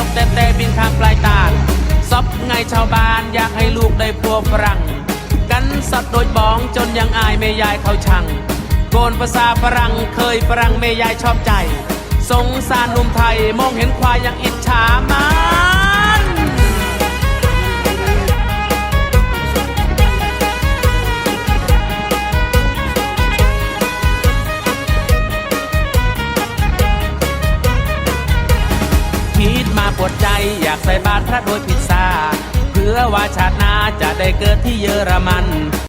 อกแต่บินข้ามปลายตาลซอบไงชาวบ้านอยากให้ลูกได้พวกฝรั่งกันสัตว์โดยบ้องจนยังอายแม่ยายเขาชังโกนภาษาฝรั่งเคยฝรั่งแม่ยายชอบใจสงสารหนุ่มไทยมองเห็นควายยังอิจฉามันคิดมาปวดใจอยากใส่บาตรพระโดยพิซซ่าเพื่อว่าชาติหน้าจะได้เกิดที่เยอรมัน